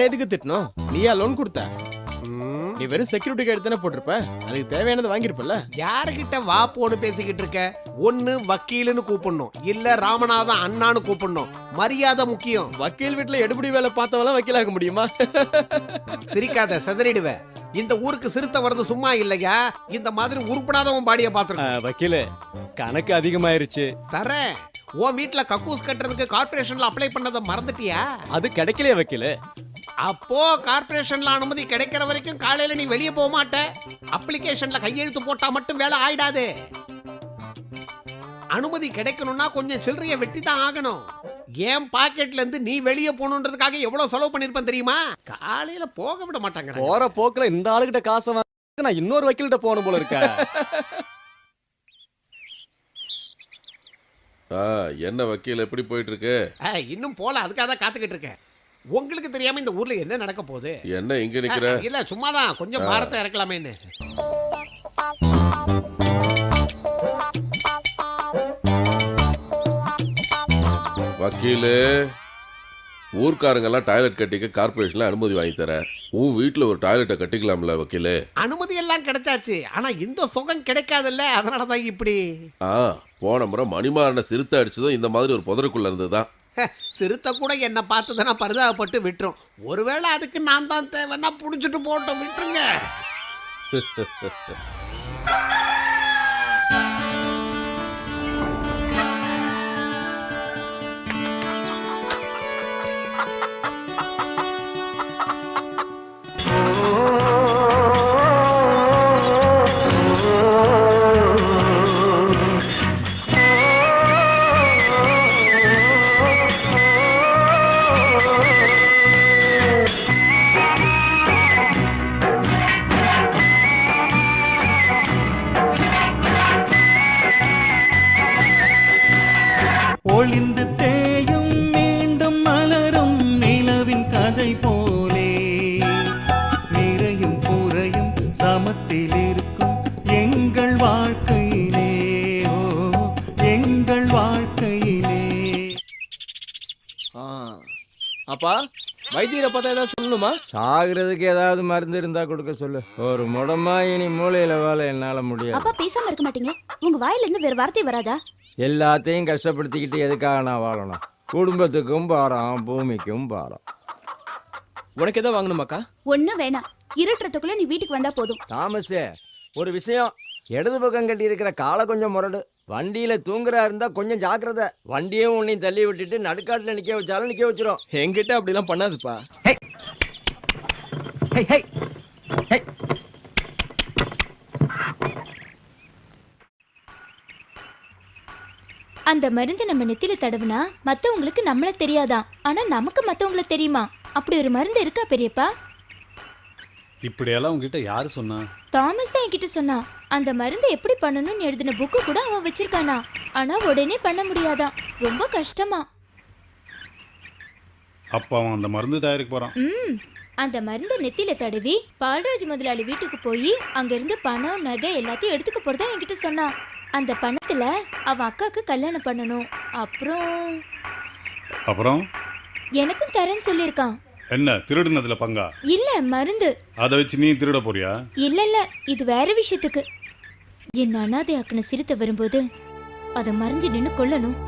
எதுக்கு திட்டணும்? நீயா லோன் கொடுத்த? நீ வெறும் செக்யூரிட்டி கைடு தானே போட்டிருப்ப, அதுக்கு தேவையானது வாங்கியிருப்பல. யாருகிட்ட வா போன்னு பேசிக்கிட்டு இருக்க? ஒண்ணு வக்கீலுன்னு கூப்பிடணும், இல்ல ராமநாதன் அண்ணான்னு கூப்பிடணும். மரியாதை முக்கியம். வக்கீல் வீட்டுல எடுபடி வேலை பார்த்தவெல்லாம் வக்கீலாக முடியுமா? சிரிக்காத, செதறிடுவ. இந்த ஊருக்கு சிறுத்தை வர்றது சும்மா இல்லையா? இந்த மாதிரி உருப்படாதவன் பாடிய பாத்துருக்க. வக்கீல கணக்கு அதிகமாயிருச்சு. தரேன். உன் வீட்டுல கக்கூஸ் கட்டுறதுக்கு கார்பரேஷன்ல அப்ளை பண்ணதை மறந்துட்டியா? அது கிடைக்கலையே வக்கீல. அப்போ கார்பரேஷன்ல அனுமதி கிடைக்கிற வரைக்கும் காலையில நீ வெளியே போக மாட்ட. அப்ளிகேஷன்ல கையெழுத்து போட்டா மட்டும் வேலை ஆயிடாது. அனுமதி கிடைக்கணும்னா கொஞ்சம் சில்லறைய வெட்டி தான் ஆகணும். ஏன் பாக்கெட்ல இருந்து நீ வெளியே போகணுன்றதுக்காக எவ்வளவு செலவு பண்ணிருப்பேன் தெரியுமா? காலையில போக விட மாட்டாங்க. போற போக்குல இந்த ஆளுகிட்ட காசை வாங்க நான் இன்னொரு வக்கீல்கிட்ட போகணும் போல இருக்க. என்ன வக்கீல் எப்படி போயிட்டு இருக்கு? இன்னும் போல, அதுக்காக தான் காத்துக்கிட்டு இருக்கேன். உங்களுக்கு தெரியாம இந்த ஊர்ல என்ன நடக்க போகுது? என்ன இங்க நிக்கிற? இல்ல சும்மாதான் கொஞ்சம் பாரத்தை இறக்கலாமேன்னு. வக்கீலு, ஊர்க்காரங்க எல்லாம் டாய்லெட் கட்டிக்க கார்பரேஷன்ல அனுமதி வாங்கி தர. உன் வீட்டுல ஒரு டாய்லெட்டை கட்டிக்கலாம்ல வக்கீலு? அனுமதி எல்லாம் கிடைச்சாச்சு, ஆனா இந்த சுகம் கிடைக்காதுல்ல, அதனாலதான் இப்படி. போன முறை மணிமாறனை சிறுத்தை அடிச்சதும் இந்த மாதிரி ஒரு புதருக்குள்ள இருந்துதான். சிறுத்தை கூட என்ன பார்த்துதானா பரிதாபப்பட்டு விட்டுரும். ஒருவேளை அதுக்கு நான் தான் தேவைன்னா புடிச்சிட்டு போட்டோம், விட்டுருங்க. ஒளிந்து தேயும் மீண்டும் மலரும் நிலவின் கதை போலே நிறையும் குறையும் சமத்தில் இருக்கும் எங்கள் வாழ்க்கையிலே. எங்கள் வாழ்க்கையிலே. அப்பா வைத்தியரை பார்த்தா ஏதாவது சொல்லணுமா? சாகிறதுக்கு ஏதாவது மருந்து இருந்தா கொடுக்க சொல்லு. ஒரு முடமா இனி மூளையில வேலை என்னால முடியாது. அப்பா பேசாம இருக்க மாட்டீங்க? உங்க வாயில இருந்து வேற வார்த்தை வராதா? எல்லாத்தையும் கஷ்டப்படுத்திக்கிட்டு எதுக்காக நான் வாழணும்? குடும்பத்துக்கும் பாரம், பூமிக்கும் பாரம். உனக்கு எதாவது வாங்கணுமாக்கா? ஒண்ணும் வேணாம், இருட்டுறதுக்குள்ள நீ வீட்டுக்கு வந்தா போதும். தாமஸே, ஒரு விஷயம். இடது பக்கம் கட்டி இருக்கிற காலை கொஞ்சம் முரடு. வண்டியில தூங்குறா இருந்தா கொஞ்சம் ஜாக்கிரதை. வண்டியும் உன்னையும் தள்ளி விட்டுட்டு நடுக்காட்டுல நிக்க வச்சாலும் நிக்க வச்சிரும். என்கிட்ட அப்படிலாம் பண்ணாதுப்பா. அந்த மருந்து நம்ம நெத்தில தடவுனா மத்தவங்களுக்கு நம்மள தெரியாதான், ஆனா நமக்கு மத்தவங்கள தெரியுமா? அப்படி ஒரு மருந்து இருக்கா பெரியப்பா? இப்படியெல்லாம் உங்ககிட்ட யாரு சொன்னா? தாமஸ் தான் என்கிட்ட சொன்னா. அந்த மருந்து எப்படி பண்ணணும்னு எழுதின புக்கு கூட அவன் வச்சிருக்கானா. ஆனா உடனே பண்ண முடியாதான், ரொம்ப கஷ்டமா. அப்ப அவன் அந்த மருந்து தயாரிக்க போறான். அந்த மருந்து நெத்தில தடவி பால்ராஜ் முதலாளி வீட்டுக்கு போய் அங்கிருந்து பணம் நகை எல்லாத்தையும் எடுத்துக்க போறதா என்கிட்ட சொன்னா. அந்த பணத்துல அவன் அக்காக்கு கல்யாணம் பண்ணணும். அப்புறம் எனக்கும் தரேன்னு சொல்லியிருக்கான். என்ன திருடுனதுல பங்கா? இல்ல, மருந்து. அதை வச்சு நீ திருட போறியா? இல்ல, இது வேற விஷயத்துக்கு. என் அனாதை ஆக்கின சிறுத்தை வரும்போது அதை மறைஞ்சு நின்னு கொல்லணும்.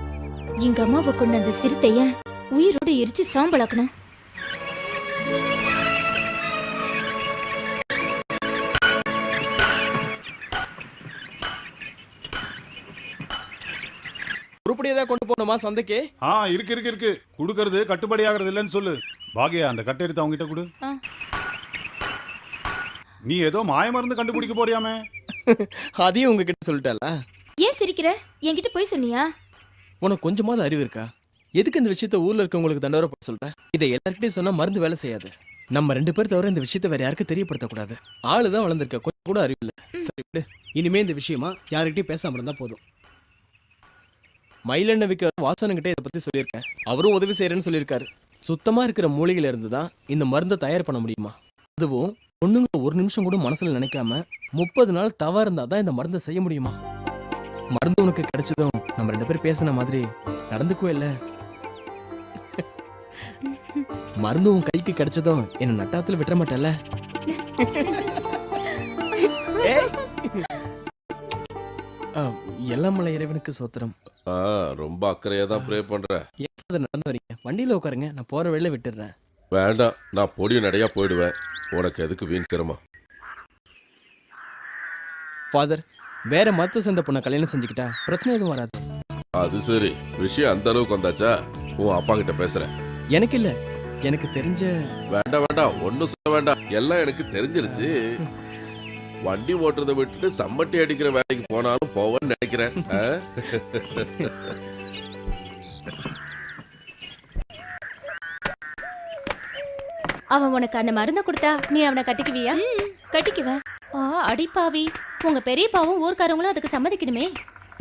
எங்க அம்மாவை கொண்ட அந்த சிறுத்தைய உயிரோடு எரிச்சு சாம்பலாக்கணும். உருப்படியா கொண்டு போகணுமா சந்தைக்கு? இருக்கு. குடுக்கறது கட்டுப்படி ஆகிறது இல்லைன்னு சொல்லு. பாகியா, அந்த கட்டை எடுத்து அவங்க கிட்ட கொடு. நீ ஏதோ மாய மருந்து கண்டுபிடிக்க போறியாமே? அதையும் உங்ககிட்ட சொல்லிட்டாளா? ஏன் சிரிக்கிற? என்கிட்ட போய் சொன்னியா? உனக்கு கொஞ்சமாவது அறிவு இருக்கா? எதுக்கு இந்த விஷயத்த ஊர்ல இருக்கவங்களுக்கு தண்டவரை போட சொல்ற? இதை எல்லார்கிட்டையும் சொன்னா மருந்து வேலை செய்யாது. நம்ம 2 பேர் தவிர இந்த விஷயத்த வேற யாருக்கும் தெரியப்படுத்தக்கூடாது. ஆளுதான் வளர்ந்துருக்க, கொஞ்சம் கூட அறிவு இல்ல. சரி, இனிமே இந்த விஷயமா யாருக்கிட்டையும் பேசாம இருந்தா போதும். மயிலெண்ணெய் விற்க வாசனுங்கிட்ட இதை பத்தி சொல்லியிருக்கேன். அவரும் உதவி செய்யறேன்னு சொல்லியிருக்காரு. சுத்தமா இருக்கிற மூலிகையில இருந்து தான் இந்த மருந்தை தயார் பண்ண முடியுமா? அதுவும் பொண்ணுங்க ஒரு நிமிஷம் கூட மனசுல நினைக்காம 30 நாள் தவா இருந்தா தான் இந்த மருந்தை செய்ய முடியுமா? மருந்து உனக்கு கிடைச்சதும் நம்ம 2 பேரும் பேசின மாதிரி நடந்துக்குவே இல்ல. மருந்து உன் கைக்கு கிடைச்சதும் என்ன நட்டாத்துல விட்டுற மாட்டல. எல்லாமலை இறைவனுக்கு சோத்திரம். ரொம்ப அக்கறையா தான் ப்ரே பண்ற. ஏன் நடந்து வரீங்க? வண்டியில உட்காருங்க, நான் போற வழியில விட்டுடுறேன். வேண்டாம், நான் பொடியும் நடையா போயிடுவேன். உனக்கு எதுக்கு வீண் சிரமம்? ஃபாதர், வேற மருத்துவ சந்த பொண்ணை கல்யாணம் செஞ்சுக்கிட்டா பிரச்சனை எதுவும் வராது. அது சரி, விஷயம் அந்த அளவுக்கு வந்தாச்சா? உன் அப்பா கிட்ட பேசுறேன். எனக்கு இல்ல, எனக்கு தெரிஞ்ச. வேண்டாம் வேண்டாம், ஒன்னும் சொல்ல வேண்டாம், எல்லாம் எனக்கு தெரிஞ்சிருச்சு. வண்டி ஓட்டுறதை விட்டுட்டு சம்மட்டி அடிக்கிற வேலைக்கு போனாலும் போவேன்னு நினைக்கிறேன். அவன் உனக்கு அந்த மருந்தை கொடுத்தா நீ அவனை கட்டிக்குவியா? கட்டிக்குவேன். அடிப்பாவி, உங்க பெரியப்பாவும் ஊர்க்காரங்களும் அதுக்கு சம்மதிக்கணுமே.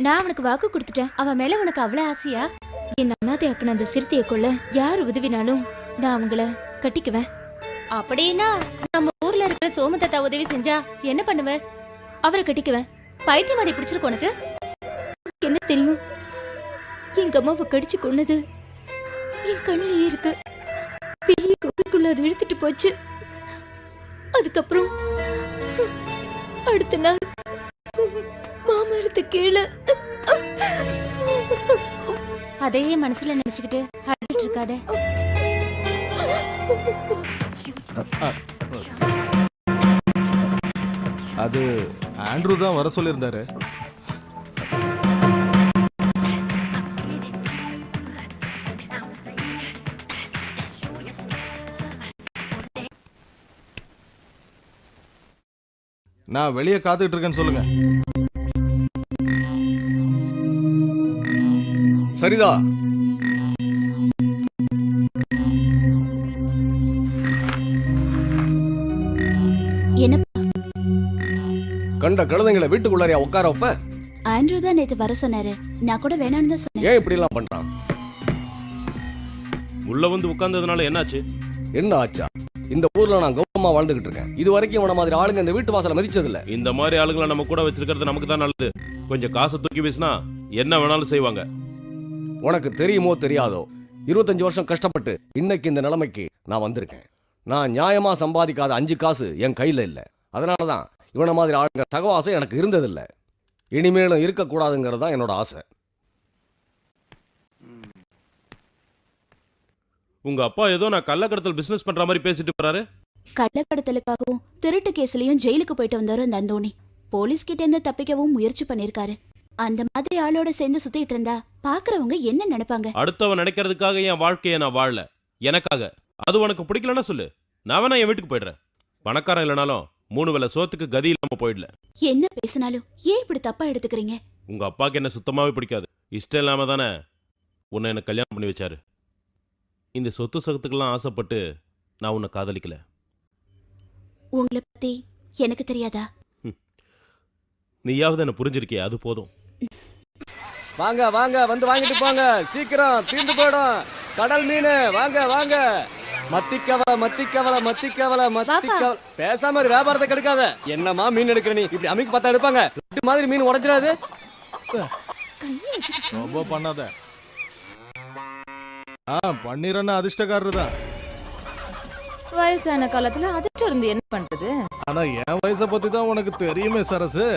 நான் அவனுக்கு வாக்கு கொடுத்துட்டேன். அவன் மேல உனக்கு அவ்வளவு ஆசையா? என் அனாதை ஆக்குன அந்த சிறுத்தையை கொள்ள யார் உதவினாலும் நான் அவங்கள கட்டிக்குவேன். அப்படின்னா நம்ம ஊர்ல இருக்கிற சோமதத்தா உதவி செஞ்சா என்ன பண்ணுவ? அவரை கட்டிக்குவேன். பைத்தியமாடி பிடிச்சிருக்கு உனக்கு? என்ன தெரியும்? எங்க அம்மாவை கடிச்சு கொன்னது என் கண்ணிலேயே இருக்கு. பெரிய குகைக்குள்ள அது இழுத்துட்டு போச்சு. அதுக்கப்புறம் அடுத்த நாள் மாமா எடுத்து கீழே. அதையே மனசுல நினைச்சுக்கிட்டு அழுதுட்டு இருக்காத. அது ஆண்ட்ரூ தான் வர சொல்லியிருந்தாரு. நான் வெளியே காத்துக்கிட்டு இருக்கேன்னு சொல்லுங்க. சரிதா. என்ன கண்ட கழுதைங்களை வீட்டுக்குள்ளாரியா உட்கார வைப்ப? ஆண்ட்ரூ தான் நேத்து வர சொன்னாரு. நான் கூட வேணாம்னு தான் சொன்னேன். ஏன் இப்படி எல்லாம் பண்றான்? உள்ள வந்து உட்கார்ந்ததுனால என்னாச்சு? என்ன ஆச்சா? இந்த ஊர்ல நான் கௌரவமா வாழ்ந்துகிட்டு இருக்கேன். இது வரைக்கும் இவன மாதிரி ஆளுங்க இந்த வீட்டு வாசல மதிச்சது இல்ல. இந்த மாதிரி ஆளுங்களை நம்ம கூட வச்சிருக்கிறது நமக்கு தான் நல்லது. கொஞ்சம் காசை தூக்கி வீசினா என்ன வேணாலும் செய்வாங்க. உனக்கு தெரியுமோ தெரியாதோ, 25 வருஷம் கஷ்டப்பட்டு இன்னைக்கு இந்த நிலைமைக்கு நான் வந்திருக்கேன். நான் நியாயமா சம்பாதிக்காத 5 காசு என் கையில இல்ல. அதனாலதான் இவன மாதிரி ஆளுங்க சகவாசம் எனக்கு இருந்ததில்லை. இனிமேலும் இருக்கக்கூடாதுங்கிறது தான் என்னோட ஆசை. உங்க அப்பா ஏதோ நான் கள்ளக்கடத்தல் பிசினஸ் பண்ற மாதிரி பேசிட்டு போறாரு. கள்ளக்கடத்தலுக்காகவும் திருட்டு கேஸ்லயும் ஜெயிலுக்கு போயிட்டு வந்தாரு அந்த அந்தோணி. போலீஸ் கிட்ட இருந்து தப்பிக்கவும் முயற்சி பண்ணிருக்காரு. அந்த மாதிரி ஆளோட சேர்ந்து சுத்திட்டு இருந்தா பாக்குறவங்க என்ன நினைப்பாங்க? அடுத்தவன் நினைக்கிறதுக்காக என் வாழ்க்கையை நான் வாழல, எனக்காக. அது உனக்கு பிடிக்கலன்னா சொல்லு, நான் வேணா என் வீட்டுக்கு போயிடுறேன். பணக்காரன் இல்லைனாலும் 3 வேளை சோத்துக்கு கதி இல்லாம போயிடல. என்ன பேசினாலும் ஏன் இப்படி தப்பா எடுத்துக்கிறீங்க? உங்க அப்பாக்கு என்ன சுத்தமாவே பிடிக்காது. இஷ்டம் இல்லாம தானே உன்னை எனக்கு கல்யாணம் பண்ணி வச்சாரு. இந்த சொத்து சகத்துக்கெல்லாம் ஆசைப்பட்டு நான் உன்னை காதலிக்கல. உங்களை பத்தி எனக்கு தெரியாதா? நீயாவது என்ன புரிஞ்சிருக்கிய, அது போதும். வாங்க வாங்க, வந்து வாங்கிட்டு போங்க. சீக்கிரம் தீர்ந்து போயிடும். கடல் மீன் வாங்க வாங்க. மத்திக்கவலை மத்திக்கவலை மத்திக்கவலை மத்திக்கவலை. பேசாம ஒரு வியாபாரத்தை கெடுக்காத. என்னமா மீன் எடுக்கிற நீ? இப்படி அமைக்கு பார்த்தா எடுப்பாங்க. ரெண்டு மாதிரி மீன் உடைஞ்சிடாது. ரொம்ப பண்ணாத. பண்ணிரன்னா அதிர்ஷ்டக்காரர் தான். வயசான காலத்துல அதிர்ஷ்டம் இருந்து என்ன பண்றது? ஆனா என் வயசை பத்தி தான் உனக்கு தெரியுமே சரசு.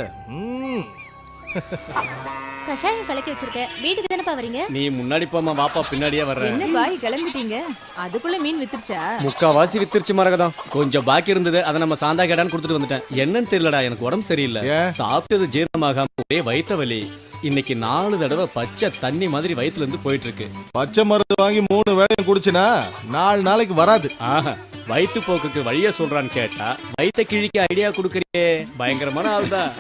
கஷாயம் கலக்கி வச்சிருக்க. வீட்டுக்கு தானப்பா வரீங்க? நீ முன்னாடி போமா, வாப்பா பின்னாடியே வர்றேன். என்ன பாய் கிளம்பிட்டீங்க? அதுக்குள்ள மீன் வித்துருச்சா? முக்காவாசி வித்துருச்சு மரகதம். கொஞ்சம் பாக்கி இருந்தது, அதை நம்ம சாந்தா கேடான்னு கொடுத்துட்டு வந்துட்டேன். என்னன்னு தெரியலடா, எனக்கு உடம்பு சரியில்லை. சாப்பிட்டது ஜீரணமாகாம ஒரே வயித்த வலி. இன்னைக்கு 4 தடவை பச்சை தண்ணி மாதிரி வயிற்றுல இருந்து போயிட்டு இருக்கு. பச்சை மருந்து வாங்கி 3 வேளையும் குடிச்சுனா 4 நாளைக்கு வராது. வயிற்று போக்குக்கு வழிய சொல்றான்னு கேட்டா வயிற்ற கிழிக்க ஐடியா கொடுக்கறியே. பயங்கரமான ஆள்தான்.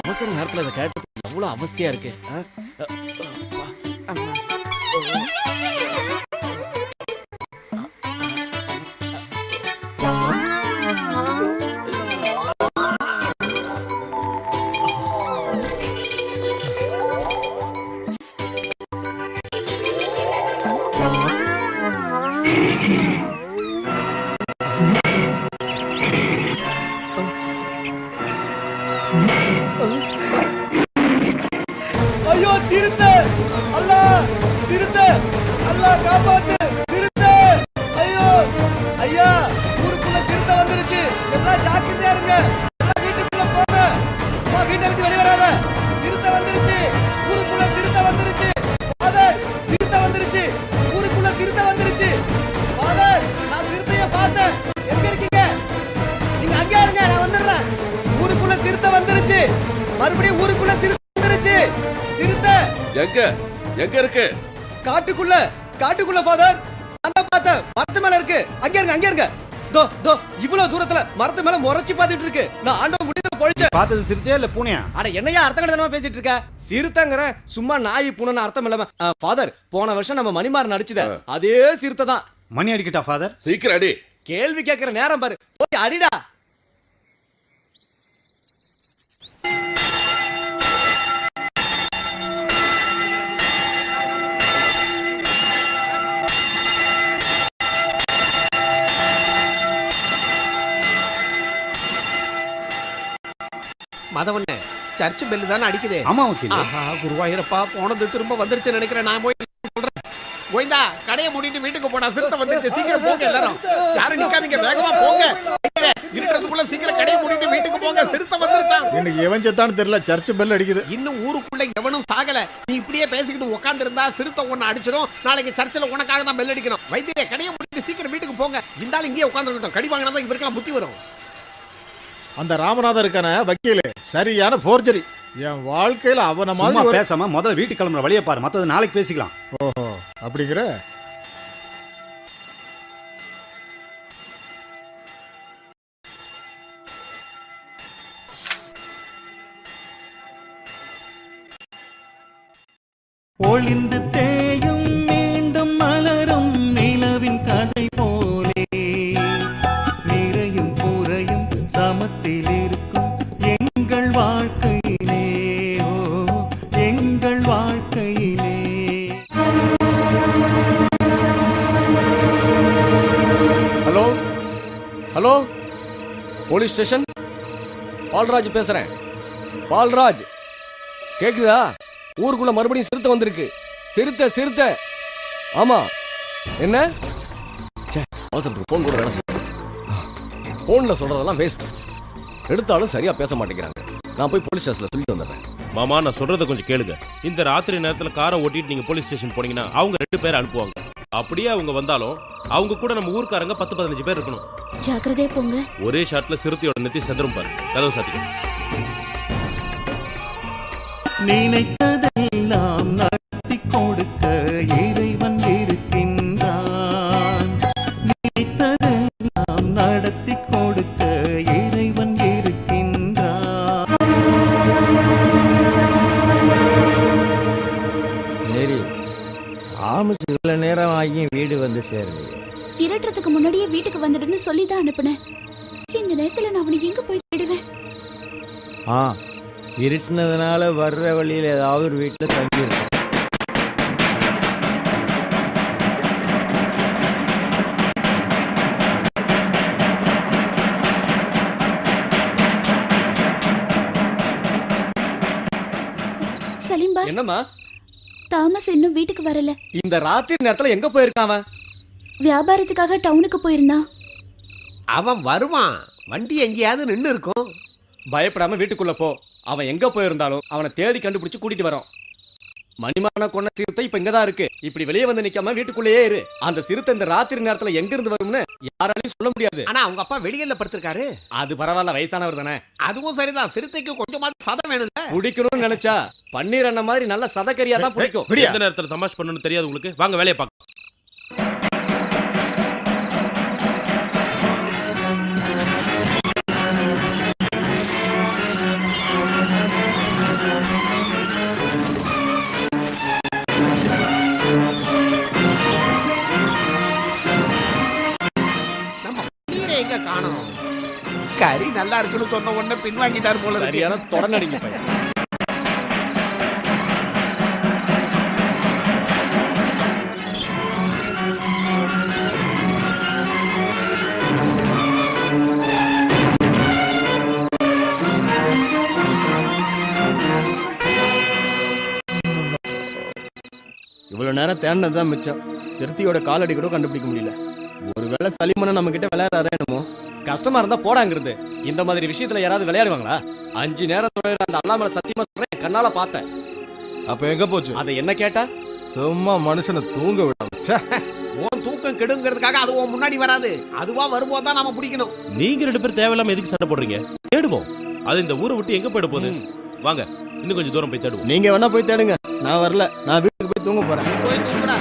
அவசர நேரத்துல அதை கேட்டு எவ்வளவு அவஸ்தையா இருக்கு. ஐயோ சிறுத்தை! அல்லா! சிறுத்தை! அல்லா காப்பாத்து! சிறுத்தை! ஐயோ! ஐயா! ஊருக்குள்ள சிறுத்தை வந்துருச்சு. எல்லாம் ஜாக்கிரதையா இருங்க. எல்லாம் வீட்டுக்குள்ள போங்க. அம்மா வீட்டை விட்டு வெளிய வராத. சிறுத்தை வந்துருச்சு. ஊருக்குள்ள சிறுத்தை வந்துருச்சு. ஃபாதர், சிறுத்தை வந்துருச்சு. ஊருக்குள்ள சிறுத்தை வந்துருச்சு. ஃபாதர், நான் சிறுத்தைய பார்த்தேன். எங்க இருக்கீங்க? நீங்க அங்கே இருங்க, நான் வந்துடுறேன். ஊருக்குள்ள சிறுத்தை வந்துருச்சு. மறுபடியும் ஊருக்குள்ள சிறுத்தை வந்துருச்சு. சிறுத்தை எங்க இருக்கு? காட்டுக்குள்ள ஃபாதர். நான் பார்த்தேன். மரத்து மேல இருக்கு. அங்க இருங்க. தோ இவ்வளவு தூரத்துல மரத்து மேல முறைச்சு பார்த்துட்டு இருக்கு. நான் ஆண்டவன் முடியல பொழிச்சேன். பார்த்தது சிறுத்தையா இல்ல பூனையா? அட என்னையா அர்த்தம் கடத்தனமா பேசிட்டு இருக்க? சிறுத்தைங்கற சும்மா நாய் பூனைன்னு அர்த்தம் இல்லாம. ஃபாதர், போன வருஷம் நம்ம மணிமாறன் நடிச்சத அதே சிறுத்தை தான். மணி அடிக்கட்டா ஃபாதர்? சீக்கிரம் அடி. கேள்வி கேட்கிற நேரம் பாரு. போய் அடிடா. மதவண்ணே, சர்ச் பெல்லு தானே அடிக்குது. ஆமா வக்கீல். ஆஹா, குருவாயூரப்பா, போனது திரும்ப வந்துருச்சு நினைக்கிறேன். நான் போய் சொல்றேன். கோவிந்தா, கடையை மூடிட்டு வீட்டுக்கு போடா. சிறுத்தை வந்துருச்சு. சீக்கிரம் போங்க எல்லாரும். யாரும் நிக்காதீங்க, வேகமா போங்க. இருக்கிறதுக்குள்ள சீக்கிரம் கடையை மூடிட்டு வீட்டுக்கு போங்க. சிறுத்தை வந்துருச்சா? எனக்கு எவன் செத்தான்னு தெரியல, சர்ச் பெல் அடிக்குது. இன்னும் ஊருக்குள்ள எவனும் சாகல. நீ இப்படியே பேசிக்கிட்டு உட்கார்ந்து இருந்தா சிறுத்தை ஒண்ணு அடிச்சிடும். நாளைக்கு சர்ச்சில் உனக்காக தான் பெல் அடிக்கணும். வைத்தியரே, கடையை மூடிட்டு சீக்கிரம் வீட்டுக்கு போங்க. இருந்தாலும் இங்கேயே உட்கார்ந்துருக்கட்டும். கடி வாங்கினா தான் இவருக்கெல்லாம் புத்தி வரும். அந்த ராமநாதன் இருக்கான வக்கீல் சரியான போர்ஜரி. என் வாழ்க்கையில அவன சும்மா மாதிரி பேசாம முதல்ல வீட்டுக்கு கிளம்புற வழியை பாரு. மத்தது நாளைக்கு பேசிக்கலாம். ஓஹோ, அப்படிங்கிற. ஒளிந்து தேயும் மீண்டும் மலரும் நிலவின் கதை போலே நிறையும் குறையும் சமத்தில் இருக்கும் எங்கள் வாழ்க்கையிலே. ஓ, எங்கள் வாழ்க்கையிலே. Hello, police station. பால்ராஜ் பேசுறேன். பால்ராஜ், கேக்குதா? ஊருக்குள்ள மறுபடியும் சிறுத்தை வந்திருக்கு. சிறுத்தை. ஆமா. என்ன? அவசரத்துக்கு போன் கூட வேலை செய்ய. போன்ல சொல்றதெல்லாம் வேஸ்ட். எடுத்தாலும் சரியா பேச மாட்டேங்கிறாங்க. நான் போய் போலீஸ் ஸ்டேஷன்ல சொல்லிட்டு வந்துடுறேன். மாமா, நான் சொல்றதை கொஞ்சம் கேளுங்க. இந்த ராத்திரி நேரத்துல காரை ஓட்டிட்டு நீங்க போலீஸ் ஸ்டேஷன் போனீங்கன்னா அவங்க 2 பேரை அனுப்புவாங்க. அப்படியே அவங்க வந்தாலும் அவங்க கூட நம்ம ஊர்க்காரங்க 10-15 பேர் இருக்கணும். ஜாக்கிரதையா போங்க. ஒரே ஷாட்ல சிறுத்தையோட நெத்தி செதறும் பாரு. கதவு சாத்திக்க. நினைத்ததெல்லாம் நடத்தி கொடுக்க இறைவன் இருக்கின்றான். நினைத்ததெல்லாம் நடத்தி கொடுக்க இறைவன் இருக்கின்றான். சரி, ஆமிஸ் இவ்வளவு நேரம் ஆகி வீடு வந்து சேரலையே. இருட்டுறதுக்கு முன்னாடியே வீட்டுக்கு வந்துடுன்னு சொல்லி தான் அனுப்புனேன். இந்த நேரத்துல நான் அவனுக்கு எங்க போய் தேடுவேன்? இருட்டுனதுனால வர்ற வழியில் ஏதாவது ஒரு வீட்டில் தங்கியிருக்கும். சலீம்பா, என்னம்மா? தாமஸ் இன்னும் வீட்டுக்கு வரல. இந்த ராத்திரி நேரத்துல எங்க போயிருக்கான் அவன்? வியாபாரத்துக்காக டவுனுக்கு போயிருந்தான். அவன் வருவான். வண்டி எங்கேயாவது நின்னு இருக்கும். பயப்படாம வீட்டுக்குள்ள போ. அவன் எங்க போயிருந்தாலும் அவனை தேடி கண்டுபிடிச்சு கூட்டிட்டு வரோம். மணிமான கொண்ட சிறுத்தை இப்ப இங்கதான் இருக்கு. இப்படி வெளியே வந்து நிக்காம வீட்டுக்குள்ளேயே இரு. அந்த சிறுத்தை இந்த ராத்திரி நேரத்துல எங்க இருந்து வரும்னு யாராலையும் சொல்ல முடியாது. ஆனா அவங்க அப்பா வெளியில படுத்திருக்காரு. அது பரவாயில்ல, வயசானவர் தானே. அதுவும் சரிதான். சிறுத்தைக்கு கொஞ்சமாவது சதம் வேணும்ல. பிடிக்கணும்னு நினைச்சா பன்னீர் அண்ணன் மாதிரி நல்ல சதக்கரியா தான் பிடிக்கும். எந்த நேரத்துல தமாஷ் பண்ணணும்னு தெரியாது உங்களுக்கு. வாங்க வேலையை பார்க்க. எங்க காணோம்? கறி நல்லா இருக்குன்னு சொன்ன உடனே பின்வாங்கிட்டார் போல. சரியான தொடர்நடிங்க பையன். இவ்வளவு நேரம் தேடினது தான் மிச்சம். சிறுத்தையோட காலடி கூட கண்டுபிடிக்க முடியல. ஒருவேளை சலிமனை நம்ம கிட்ட விளையாடுறாரே என்னமோ. கஷ்டமா இருந்தா போடாங்கிறது. இந்த மாதிரி விஷயத்துல யாராவது விளையாடுவாங்களா? 5 நேரம் தொழுகிற அந்த அல்லா மேல சத்தியமா சொல்றேன், என் கண்ணால பார்த்தேன். அப்ப எங்க போச்சு? அதை என்ன கேட்டா? சும்மா மனுஷனை தூங்க விடாம. ச்சே. உன் தூக்கம் கெடுங்கிறதுக்காக அது உன் முன்னாடி வராது. அதுவா வரும்போது தான் நாம பிடிக்கணும். நீங்க 2 பேரும் தேவையில்லாம எதுக்கு சண்டை போடுறீங்க? தேடுவோம். அது இந்த ஊரை விட்டு எங்க போயிட போகுது? வாங்க இன்னும் கொஞ்சம் தூரம் போய் தேடுவோம். நீங்க வேணா போய் தேடுங்க, நான் வரல. நான் வீட்டுக்கு போய் தூங்க போறேன். போய் தூங்குடா.